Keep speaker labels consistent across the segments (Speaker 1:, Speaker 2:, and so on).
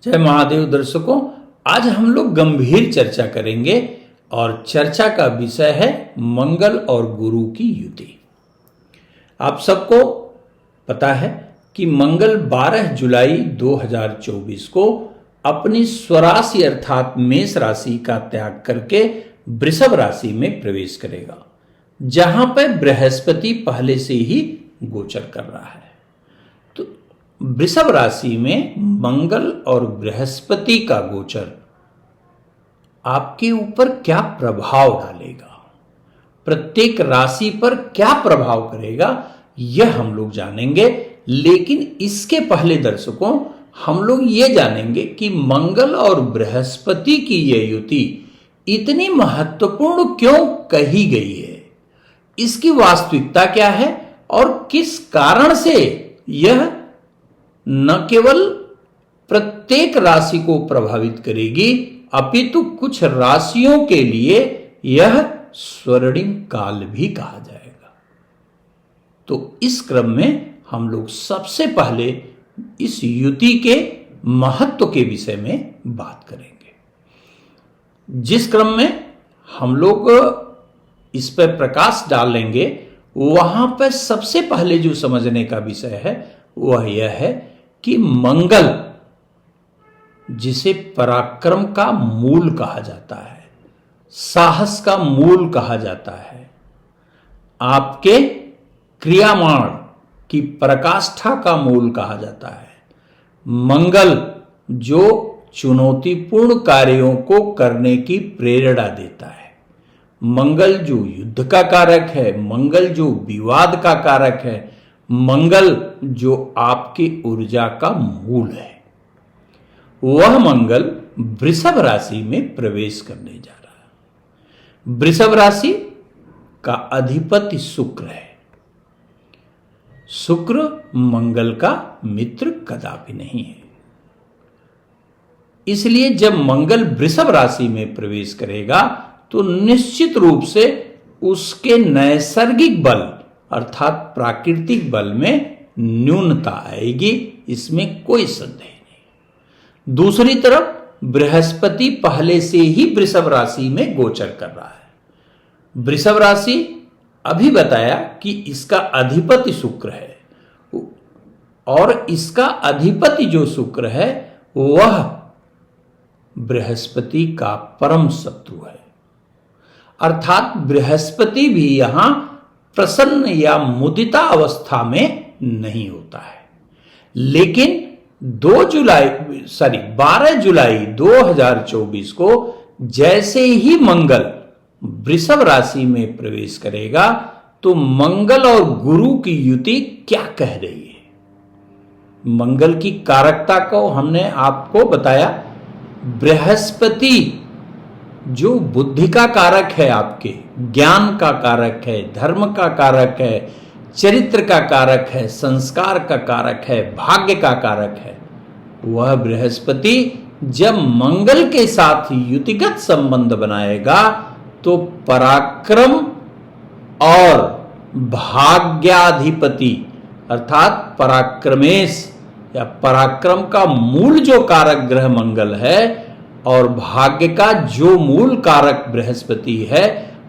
Speaker 1: जय महादेव दर्शकों, आज हम लोग गंभीर चर्चा करेंगे और चर्चा का विषय है मंगल और गुरु की युति। आप सबको पता है कि मंगल 12 जुलाई 2024 को अपनी स्वराशि अर्थात मेष राशि का त्याग करके वृषभ राशि में प्रवेश करेगा, जहां पर बृहस्पति पहले से ही गोचर कर रहा है। तो वृषभ राशि में मंगल और बृहस्पति का गोचर आपके ऊपर क्या प्रभाव डालेगा, प्रत्येक राशि पर क्या प्रभाव करेगा, यह हम लोग जानेंगे। लेकिन इसके पहले दर्शकों, हम लोग ये जानेंगे कि मंगल और बृहस्पति की यह युति इतनी महत्वपूर्ण क्यों कही गई है, इसकी वास्तविकता क्या है और किस कारण से यह न केवल प्रत्येक राशि को प्रभावित करेगी अपितु कुछ राशियों के लिए यह स्वर्णिम काल भी कहा जाएगा। तो इस क्रम में हम लोग सबसे पहले इस युति के महत्व के विषय में बात करेंगे, जिस क्रम में हम लोग इस पर प्रकाश डालेंगे। वहां पर सबसे पहले जो समझने का विषय है वह यह है कि मंगल, जिसे पराक्रम का मूल कहा जाता है, साहस का मूल कहा जाता है, आपके क्रियामाण की पराकाष्ठा का मूल कहा जाता है, मंगल जो चुनौतीपूर्ण कार्यों को करने की प्रेरणा देता है, मंगल जो युद्ध का कारक है, मंगल जो विवाद का कारक है, मंगल जो आपकी ऊर्जा का मूल है, वह मंगल वृषभ राशि में प्रवेश करने जा रहा है। वृषभ राशि का अधिपति शुक्र है। शुक्र मंगल का मित्र कदापि नहीं है। इसलिए जब मंगल वृषभ राशि में प्रवेश करेगा तो निश्चित रूप से उसके नैसर्गिक बल अर्थात प्राकृतिक बल में न्यूनता आएगी, इसमें कोई संदेह नहीं। दूसरी तरफ बृहस्पति पहले से ही वृषभ राशि में गोचर कर रहा है। वृषभ राशि अभी बताया कि इसका अधिपति शुक्र है और इसका अधिपति जो शुक्र है वह बृहस्पति का परम शत्रु है, अर्थात बृहस्पति भी यहां प्रसन्न या मुदिता अवस्था में नहीं होता है। लेकिन 12 जुलाई 2024 को जैसे ही मंगल वृषभ राशि में प्रवेश करेगा तो मंगल और गुरु की युति क्या कह रही है। मंगल की कारकता को हमने आपको बताया। बृहस्पति जो बुद्धि का कारक है, आपके ज्ञान का कारक है, धर्म का कारक है, चरित्र का कारक है, संस्कार का कारक है, भाग्य का कारक है, वह बृहस्पति जब मंगल के साथ युतिगत संबंध बनाएगा तो पराक्रम और भाग्याधिपति अर्थात पराक्रमेश या पराक्रम का मूल जो कारक ग्रह मंगल है और भाग्य का जो मूल कारक बृहस्पति है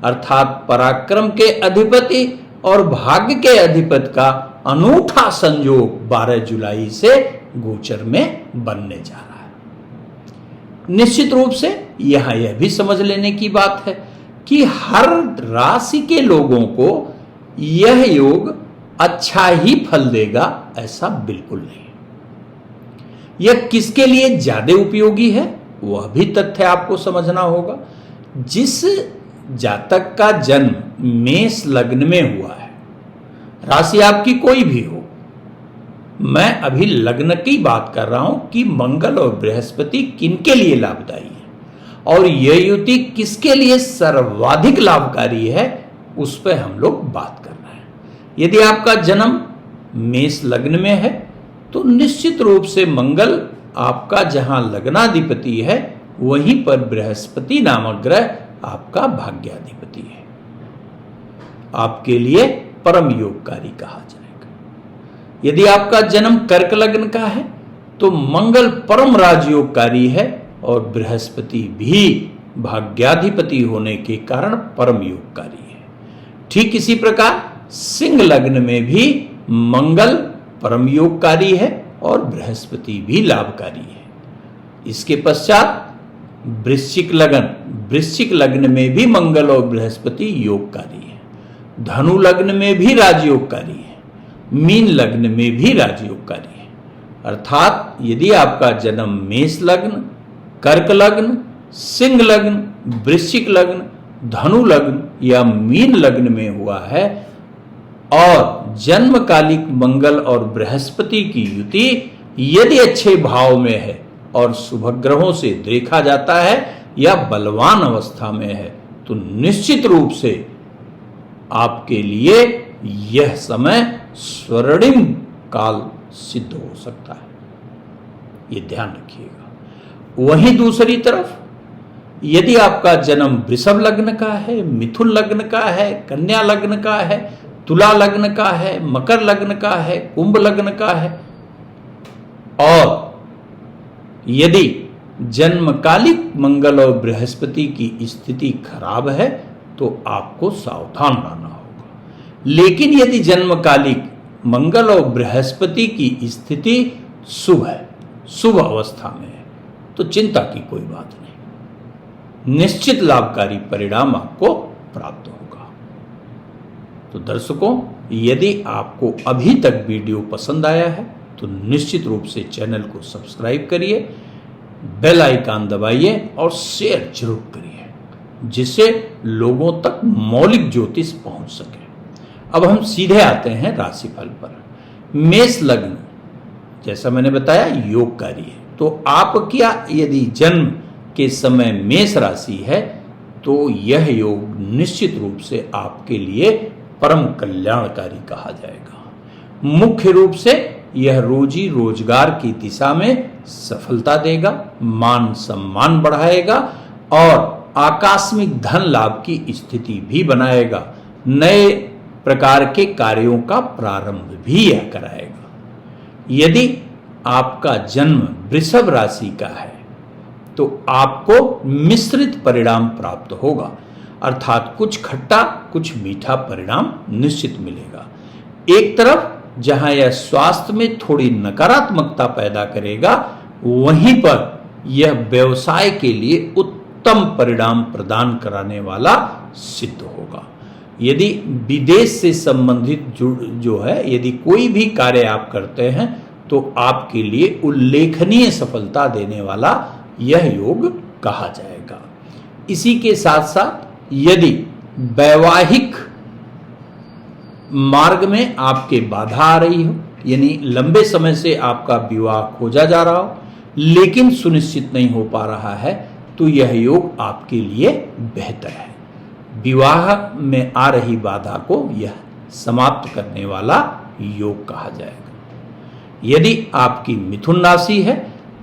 Speaker 1: अर्थात पराक्रम के अधिपति और भाग्य के अधिपति का अनूठा संयोग 12 जुलाई से गोचर में बनने जा रहा है। निश्चित रूप से यहां यह भी समझ लेने की बात है कि हर राशि के लोगों को यह योग अच्छा ही फल देगा, ऐसा बिल्कुल नहीं। यह किसके लिए ज्यादा उपयोगी है वह भी तथ्य आपको समझना होगा। जिस जातक का जन्म मेष लग्न में हुआ है, राशि आपकी कोई भी हो, मैं अभी लग्न की बात कर रहा हूं कि मंगल और बृहस्पति किनके लिए लाभदायी है और यह युति किसके लिए सर्वाधिक लाभकारी है, उस पर हम लोग बात कर रहे हैं। यदि आपका जन्म मेष लग्न में है तो निश्चित रूप से मंगल आपका जहां लग्नाधिपति है वहीं पर बृहस्पति नामक ग्रह आपका भाग्याधिपति है, आपके लिए परम योगकारी कहा जाएगा। यदि आपका जन्म कर्क लग्न का है तो मंगल परम राजयोगकारी है और बृहस्पति भी भाग्याधिपति होने के कारण परम योगकारी है। ठीक इसी प्रकार सिंह लग्न में भी मंगल परम योगकारी है और बृहस्पति भी लाभकारी है। इसके पश्चात वृश्चिक लग्न में भी मंगल और बृहस्पति योगकारी है। धनु लग्न में भी राजयोगकारी है। मीन लग्न में भी राजयोगकारी है। अर्थात यदि आपका जन्म मेष लग्न, कर्क लग्न, सिंह लग्न, वृश्चिक लग्न, धनु लग्न या मीन लग्न में हुआ है और जन्मकालिक मंगल और बृहस्पति की युति यदि अच्छे भाव में है और शुभ ग्रहों से देखा जाता है या बलवान अवस्था में है, तो निश्चित रूप से आपके लिए यह समय स्वर्णिम काल सिद्ध हो सकता है। ये ध्यान रखिएगा। वहीं दूसरी तरफ यदि आपका जन्म वृषभ लग्न का है, मिथुन लग्न का है, कन्या लग्न का है, तुला लग्न का है, मकर लग्न का है, कुंभ लग्न का है और यदि जन्मकालिक मंगल और बृहस्पति की स्थिति खराब है तो आपको सावधान रहना होगा। लेकिन यदि जन्मकालिक मंगल और बृहस्पति की स्थिति शुभ है, शुभ अवस्था में है, तो चिंता की कोई बात नहीं, निश्चित लाभकारी परिणाम आपको प्राप्त होगा। तो दर्शकों, यदि आपको अभी तक वीडियो पसंद आया है तो निश्चित रूप से चैनल को सब्सक्राइब करिए, बेल आइकन दबाइए और शेयर जरूर करिए, जिससे लोगों तक मौलिक ज्योतिष पहुंच सके। अब हम सीधे आते हैं राशिफल पर। मेष लग्न जैसा मैंने बताया योगकारी है, तो आपका यदि जन्म के समय मेष राशि है तो यह योग निश्चित रूप से आपके लिए परम कल्याणकारी कहा जाएगा। मुख्य रूप से यह रोजी रोजगार की दिशा में सफलता देगा, मान सम्मान बढ़ाएगा और आकस्मिक धन लाभ की स्थिति भी बनाएगा। नए प्रकार के कार्यों का प्रारंभ भी यह कराएगा। यदि आपका जन्म वृषभ राशि का है तो आपको मिश्रित परिणाम प्राप्त होगा, अर्थात कुछ खट्टा कुछ मीठा परिणाम निश्चित मिलेगा। एक तरफ जहां यह स्वास्थ्य में थोड़ी नकारात्मकता पैदा करेगा, वहीं पर यह व्यवसाय के लिए उत्तम परिणाम प्रदान कराने वाला सिद्ध होगा। यदि विदेश से संबंधित जो है यदि कोई भी कार्य आप करते हैं तो आपके लिए उल्लेखनीय सफलता देने वाला यह योग कहा जाएगा। इसी के साथ साथ यदि वैवाहिक मार्ग में आपके बाधा आ रही हो, यानी लंबे समय से आपका विवाह खोजा जा रहा हो लेकिन सुनिश्चित नहीं हो पा रहा है, तो यह योग आपके लिए बेहतर है। विवाह में आ रही बाधा को यह समाप्त करने वाला योग कहा जाएगा। यदि आपकी मिथुन राशि है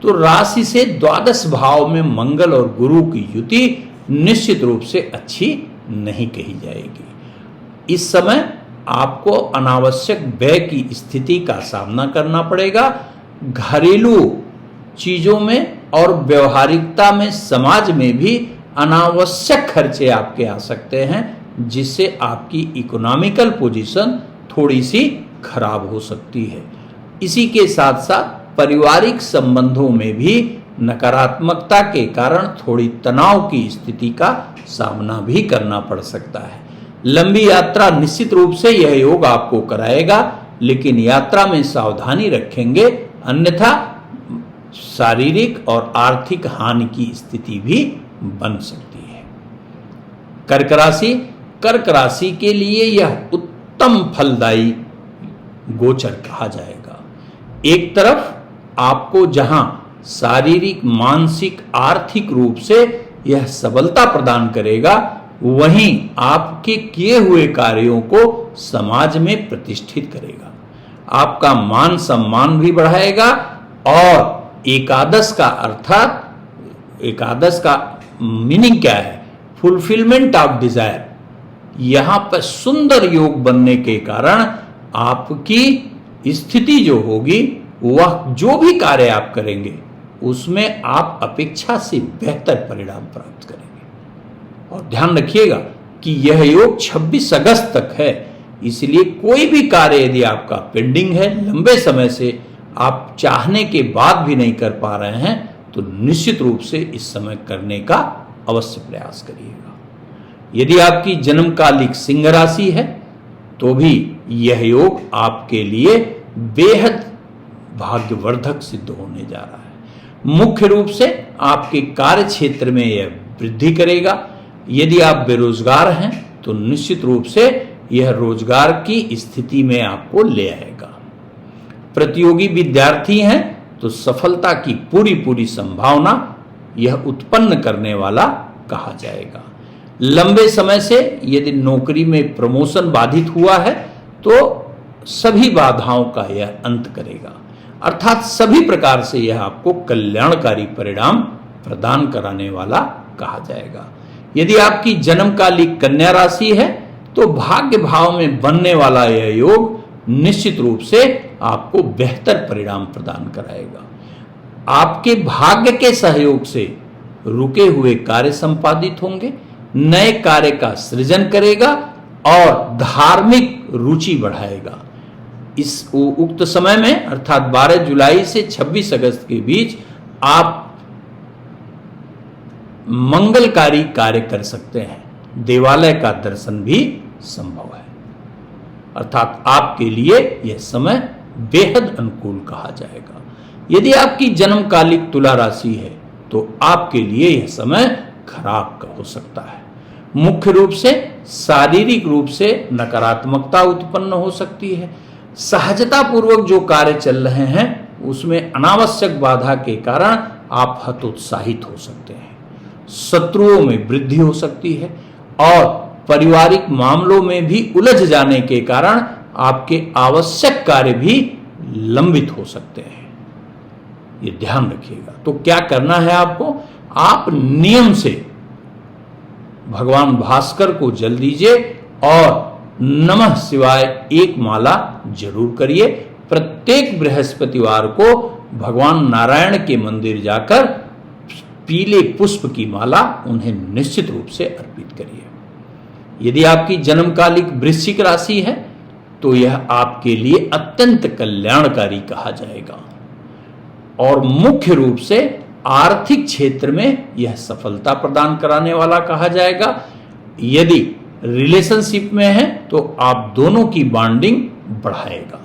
Speaker 1: तो राशि से द्वादश भाव में मंगल और गुरु की युति निश्चित रूप से अच्छी नहीं कही जाएगी। इस समय आपको अनावश्यक व्यय की स्थिति का सामना करना पड़ेगा। घरेलू चीजों में और व्यवहारिकता में समाज में भी अनावश्यक खर्चे आपके आ सकते हैं, जिससे आपकी इकोनॉमिकल पोजीशन थोड़ी सी खराब हो सकती है। इसी के साथ साथ पारिवारिक संबंधों में भी नकारात्मकता के कारण थोड़ी तनाव की स्थिति का सामना भी करना पड़ सकता है। लंबी यात्रा निश्चित रूप से यह योग आपको कराएगा, लेकिन यात्रा में सावधानी रखेंगे, अन्यथा शारीरिक और आर्थिक हानि की स्थिति भी बन सकती है। कर्क राशि के लिए यह उत्तम फलदायी गोचर कहा जाएगा। एक तरफ आपको जहां शारीरिक, मानसिक, आर्थिक रूप से यह सबलता प्रदान करेगा, वहीं आपके किए हुए कार्यों को समाज में प्रतिष्ठित करेगा। आपका मान सम्मान भी बढ़ाएगा और एकादश का अर्थात एकादश का मीनिंग क्या है? Fulfilment of desire. यहां पर सुंदर योग बनने के कारण आपकी स्थिति जो होगी वह जो भी कार्य आप करेंगे उसमें आप अपेक्षा से बेहतर परिणाम प्राप्त करेंगे। और ध्यान रखिएगा कि यह योग 26 अगस्त तक है, इसलिए कोई भी कार्य यदि आपका पेंडिंग है, लंबे समय से आप चाहने के बाद भी नहीं कर पा रहे हैं, तो निश्चित रूप से इस समय करने का अवश्य प्रयास करिएगा। यदि आपकी जन्मकालिक सिंह राशि है तो भी यह योग आपके लिए बेहद भाग्यवर्धक सिद्ध होने जा रहा है। मुख्य रूप से आपके कार्य क्षेत्र में यह वृद्धि करेगा। यदि आप बेरोजगार हैं तो निश्चित रूप से यह रोजगार की स्थिति में आपको ले आएगा। प्रतियोगी विद्यार्थी हैं तो सफलता की पूरी संभावना यह उत्पन्न करने वाला कहा जाएगा। लंबे समय से यदि नौकरी में प्रमोशन बाधित हुआ है तो सभी बाधाओं का यह अंत करेगा, अर्थात सभी प्रकार से यह आपको कल्याणकारी परिणाम प्रदान कराने वाला कहा जाएगा। यदि आपकी जन्मकालिक कन्या राशि है तो भाग्य भाव में बनने वाला यह योग निश्चित रूप से आपको बेहतर परिणाम प्रदान कराएगा। आपके भाग्य के सहयोग से रुके हुए कार्य संपादित होंगे, नए कार्य का सृजन करेगा और धार्मिक रुचि बढ़ाएगा। इस उक्त समय में अर्थात 12 जुलाई से 26 अगस्त के बीच आप मंगलकारी कार्य कर सकते हैं। देवालय का दर्शन भी संभव है, अर्थात आपके लिए यह समय बेहद अनुकूल कहा जाएगा। यदि आपकी जन्मकालिक तुला राशि है तो आपके लिए यह समय खराब का हो सकता है। मुख्य रूप से शारीरिक रूप से नकारात्मकता उत्पन्न हो सकती है। सहजता पूर्वक जो कार्य चल रहे हैं उसमें अनावश्यक बाधा के कारण आप हतोत्साहित हो सकते हैं। शत्रुओं में वृद्धि हो सकती है और पारिवारिक मामलों में भी उलझ जाने के कारण आपके आवश्यक कार्य भी लंबित हो सकते हैं। ये ध्यान रखिएगा। तो क्या करना है आपको? आप नियम से भगवान भास्कर को जल दीजिए और नमः शिवाय एक माला जरूर करिए। प्रत्येक बृहस्पतिवार को भगवान नारायण के मंदिर जाकर पीले पुष्प की माला उन्हें निश्चित रूप से अर्पित करिए। यदि आपकी जन्मकालिक वृश्चिक राशि है तो यह आपके लिए अत्यंत कल्याणकारी कहा जाएगा और मुख्य रूप से आर्थिक क्षेत्र में यह सफलता प्रदान कराने वाला कहा जाएगा। यदि रिलेशनशिप में है तो आप दोनों की बॉन्डिंग बढ़ाएगा,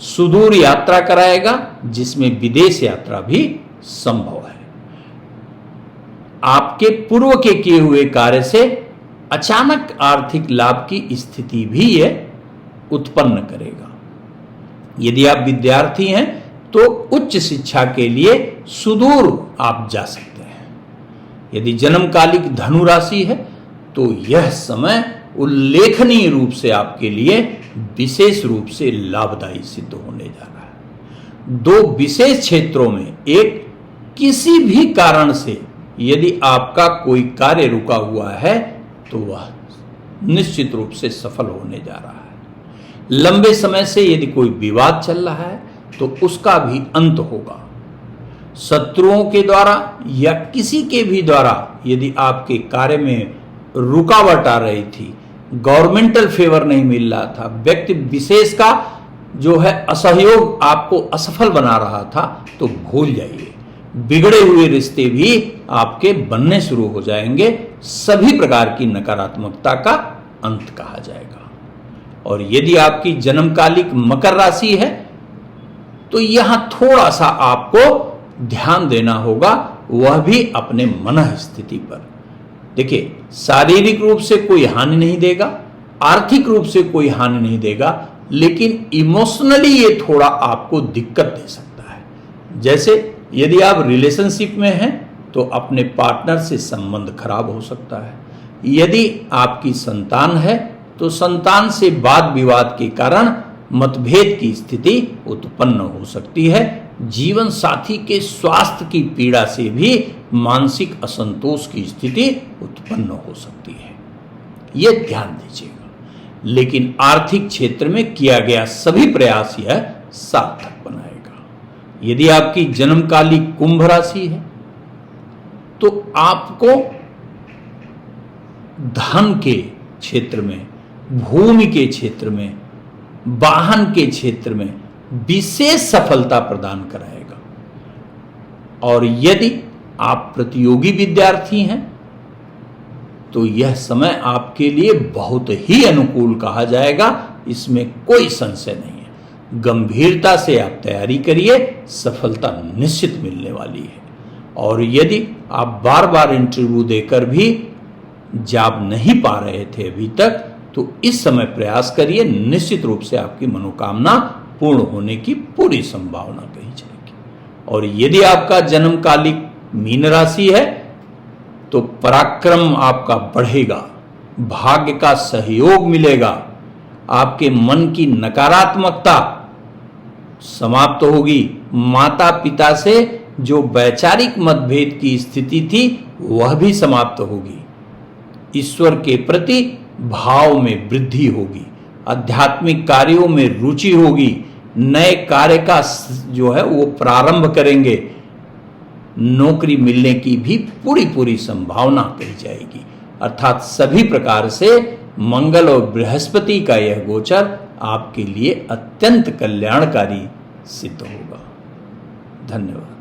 Speaker 1: सुदूर यात्रा कराएगा जिसमें विदेश यात्रा भी संभव है। आपके पूर्व के किए हुए कार्य से अचानक आर्थिक लाभ की स्थिति भी यह उत्पन्न करेगा। यदि आप विद्यार्थी हैं तो उच्च शिक्षा के लिए सुदूर आप जा सकते हैं। यदि जन्मकालिक धनु राशि है तो यह समय उल्लेखनीय रूप से आपके लिए विशेष रूप से लाभदायी सिद्ध होने जा रहा है। दो विशेष क्षेत्रों में, एक किसी भी कारण से यदि आपका कोई कार्य रुका हुआ है तो वह निश्चित रूप से सफल होने जा रहा है। लंबे समय से यदि कोई विवाद चल रहा है तो उसका भी अंत होगा। शत्रुओं के द्वारा या किसी के भी द्वारा यदि आपके कार्य में रुकावट आ रही थी, गवर्नमेंटल फेवर नहीं मिल रहा था, व्यक्ति विशेष का जो है असहयोग आपको असफल बना रहा था, तो भूल जाइए। बिगड़े हुए रिश्ते भी आपके बनने शुरू हो जाएंगे। सभी प्रकार की नकारात्मकता का अंत कहा जाएगा। और यदि आपकी जन्मकालिक मकर राशि है तो यहां थोड़ा सा आपको ध्यान देना होगा, वह भी अपने मन स्थिति पर। देखिए, शारीरिक रूप से कोई हानि नहीं देगा, आर्थिक रूप से कोई हानि नहीं देगा, लेकिन इमोशनली ये थोड़ा आपको दिक्कत दे सकता है। जैसे यदि आप रिलेशनशिप में हैं तो अपने पार्टनर से संबंध खराब हो सकता है। यदि आपकी संतान है तो संतान से वाद विवाद के कारण मतभेद की स्थिति उत्पन्न हो सकती है। जीवन साथी के स्वास्थ्य की पीड़ा से भी मानसिक असंतोष की स्थिति उत्पन्न हो सकती है, यह ध्यान दीजिएगा। लेकिन आर्थिक क्षेत्र में किया गया सभी प्रयास यह सार्थक बनाएगा। यदि आपकी जन्मकाली कुंभ राशि है तो आपको धन के क्षेत्र में, भूमि के क्षेत्र में, वाहन के क्षेत्र में विशेष सफलता प्रदान कराएगा। और यदि आप प्रतियोगी विद्यार्थी हैं तो यह समय आपके लिए बहुत ही अनुकूल कहा जाएगा, इसमें कोई संशय नहीं है। गंभीरता से आप तैयारी करिए, सफलता निश्चित मिलने वाली है। और यदि आप बार बार इंटरव्यू देकर भी जॉब नहीं पा रहे थे अभी तक, तो इस समय प्रयास करिए, निश्चित रूप से आपकी मनोकामना पूर्ण होने की पूरी संभावना कही जाएगी। और यदि आपका जन्मकालिक मीन राशि है तो पराक्रम आपका बढ़ेगा, भाग्य का सहयोग मिलेगा, आपके मन की नकारात्मकता समाप्त होगी, माता पिता से जो वैचारिक मतभेद की स्थिति थी वह भी समाप्त होगी, ईश्वर के प्रति भाव में वृद्धि होगी, आध्यात्मिक कार्यों में रुचि होगी, नए कार्य का जो है वो प्रारंभ करेंगे, नौकरी मिलने की भी पूरी संभावना कही जाएगी। अर्थात सभी प्रकार से मंगल और बृहस्पति का यह गोचर आपके लिए अत्यंत कल्याणकारी सिद्ध होगा। धन्यवाद।